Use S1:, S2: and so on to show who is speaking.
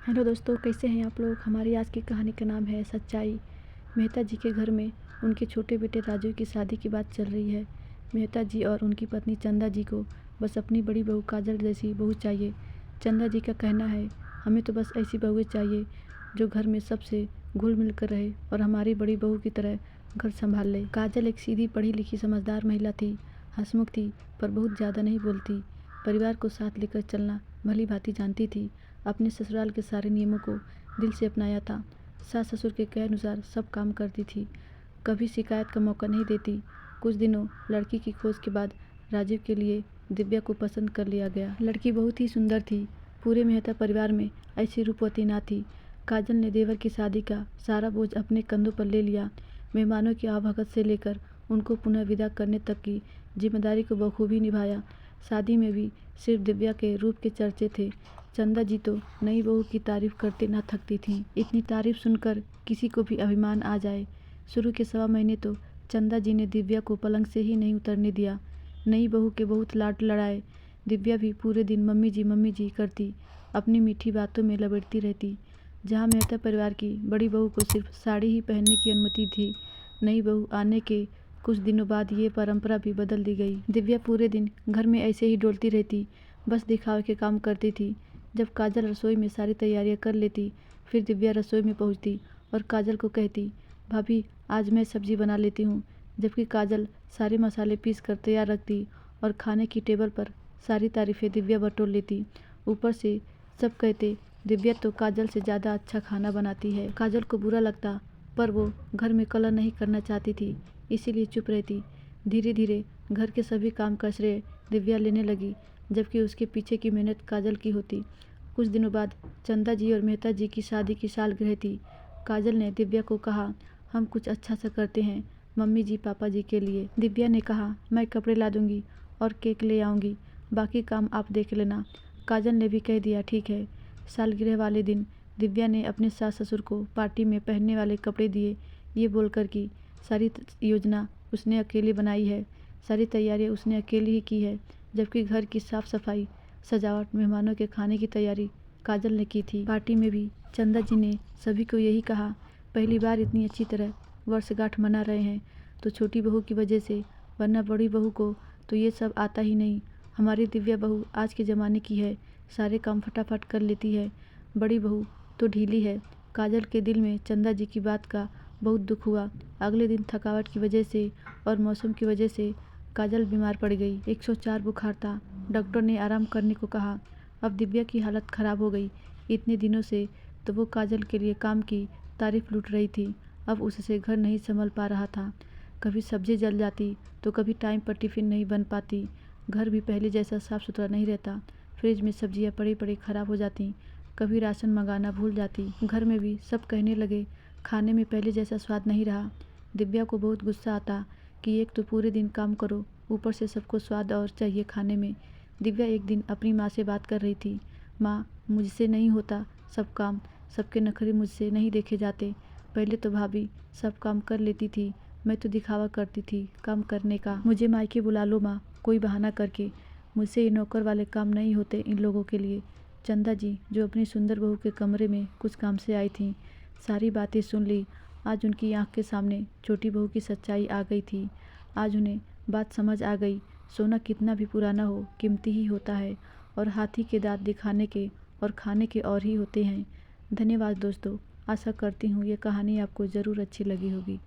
S1: Hello दोस्तों, कैसे हैं आप लोग। हमारी आज की कहानी का नाम है सच्चाई। मेहता जी के घर में उनके छोटे बेटे राजू की शादी की बात चल रही है। मेहता जी और उनकी पत्नी चंदा जी को बस अपनी बड़ी बहू काजल जैसी बहू चाहिए। चंदा जी का कहना है, हमें तो बस ऐसी बहुएं चाहिए जो घर में सबसे घुल मिल कर रहे और हमारी बड़ी बहू की तरह घर संभाल ले। काजल एक सीधी पढ़ी लिखी समझदार महिला थी, हंसमुख थी पर बहुत ज़्यादा नहीं बोलती। परिवार को साथ लेकर चलना भली भांति जानती थी। अपने ससुराल के सारे नियमों को दिल से अपनाया था। सास ससुर के कहे अनुसार सब काम करती थी, कभी शिकायत का मौका नहीं देती। कुछ दिनों लड़की की खोज के बाद राजीव के लिए दिव्या को पसंद कर लिया गया। लड़की बहुत ही सुंदर थी। पूरे मेहता परिवार में ऐसी रूपवती ना थी। काजल ने देवर की शादी का सारा बोझ अपने कंधों पर ले लिया। मेहमानों की आवभगत से लेकर उनको पुनः विदा करने तक की जिम्मेदारी को बखूबी निभाया। शादी में भी सिर्फ दिव्या के रूप के चर्चे थे। चंदा जी तो नई बहू की तारीफ करते न थकती थीं। इतनी तारीफ सुनकर किसी को भी अभिमान आ जाए। शुरू के 1.25 महीने तो चंदा जी ने दिव्या को पलंग से ही नहीं उतरने दिया। नई बहू के बहुत लाड लड़ाए। दिव्या भी पूरे दिन मम्मी जी करती, अपनी मीठी बातों में लपेटती रहती। जहाँ मेहता परिवार की बड़ी बहू को सिर्फ साड़ी ही पहनने की अनुमति थी, नई बहू आने के कुछ दिनों बाद ये परंपरा भी बदल दी गई। दिव्या पूरे दिन घर में ऐसे ही डोलती रहती, बस दिखावे के काम करती थी। जब काजल रसोई में सारी तैयारियां कर लेती, फिर दिव्या रसोई में पहुंचती और काजल को कहती, भाभी आज मैं सब्जी बना लेती हूँ। जबकि काजल सारे मसाले पीस कर तैयार रखती और खाने की टेबल पर सारी तारीफें दिव्या बटोर लेती। ऊपर से सब कहते, दिव्या तो काजल से ज़्यादा अच्छा खाना बनाती है। काजल को बुरा लगता, पर वो घर में कलह नहीं करना चाहती थी, इसीलिए चुप रहती। धीरे धीरे घर के सभी काम का श्रेय दिव्या लेने लगी, जबकि उसके पीछे की मेहनत काजल की होती। कुछ दिनों बाद चंदा जी और मेहता जी की शादी की सालगिरह थी। काजल ने दिव्या को कहा, हम कुछ अच्छा सा करते हैं मम्मी जी पापा जी के लिए। दिव्या ने कहा, मैं कपड़े ला दूंगी और केक ले आऊंगी, बाकी काम आप देख लेना। काजल ने भी कह दिया, ठीक है। सालगिरह वाले दिन दिव्या ने अपने सास ससुर को पार्टी में पहनने वाले कपड़े दिए, ये बोलकर कि सारी योजना उसने अकेले बनाई है, सारी तैयारियां उसने अकेले ही की है। जबकि घर की साफ सफाई, सजावट, मेहमानों के खाने की तैयारी काजल ने की थी। पार्टी में भी चंदा जी ने सभी को यही कहा, पहली बार इतनी अच्छी तरह वर्षगांठ मना रहे हैं तो छोटी बहू की वजह से, वरना बड़ी बहू को तो ये सब आता ही नहीं। हमारी दिव्या बहू आज के ज़माने की है, सारे काम फटाफट कर लेती है, बड़ी बहू तो ढीली है। काजल के दिल में चंदा जी की बात का बहुत दुख हुआ। अगले दिन थकावट की वजह से और मौसम की वजह से काजल बीमार पड़ गई। 104 बुखार था। डॉक्टर ने आराम करने को कहा। अब दिव्या की हालत खराब हो गई। इतने दिनों से तो वो काजल के लिए काम की तारीफ लूट रही थी, अब उससे घर नहीं संभल पा रहा था। कभी सब्जी जल जाती तो कभी टाइम पर टिफिन नहीं बन पाती। घर भी पहले जैसा साफ सुथरा नहीं रहता। फ्रिज में सब्जियां पड़ी पड़ी खराब हो जाती। कभी राशन मंगाना भूल जाती। घर में भी सब कहने लगे, खाने में पहले जैसा स्वाद नहीं रहा। दिव्या को बहुत गुस्सा आता कि एक तो पूरे दिन काम करो, ऊपर से सबको स्वाद और चाहिए खाने में। दिव्या एक दिन अपनी माँ से बात कर रही थी, माँ मुझसे नहीं होता सब काम, सबके नखरे मुझसे नहीं देखे जाते। पहले तो भाभी सब काम कर लेती थी, मैं तो दिखावा करती थी काम करने का। मुझे मायके बुला लो माँ, कोई बहाना करके। मुझसे ये नौकर वाले काम नहीं होते इन लोगों के लिए। चंदा जी जो अपनी सुंदर बहू के कमरे में कुछ काम से आई थी, सारी बातें सुन ली। आज उनकी आंख के सामने छोटी बहू की सच्चाई आ गई थी। आज उन्हें बात समझ आ गई, सोना कितना भी पुराना हो कीमती ही होता है, और हाथी के दांत दिखाने के और खाने के और ही होते हैं। धन्यवाद दोस्तों, आशा करती हूँ ये कहानी आपको ज़रूर अच्छी लगी होगी।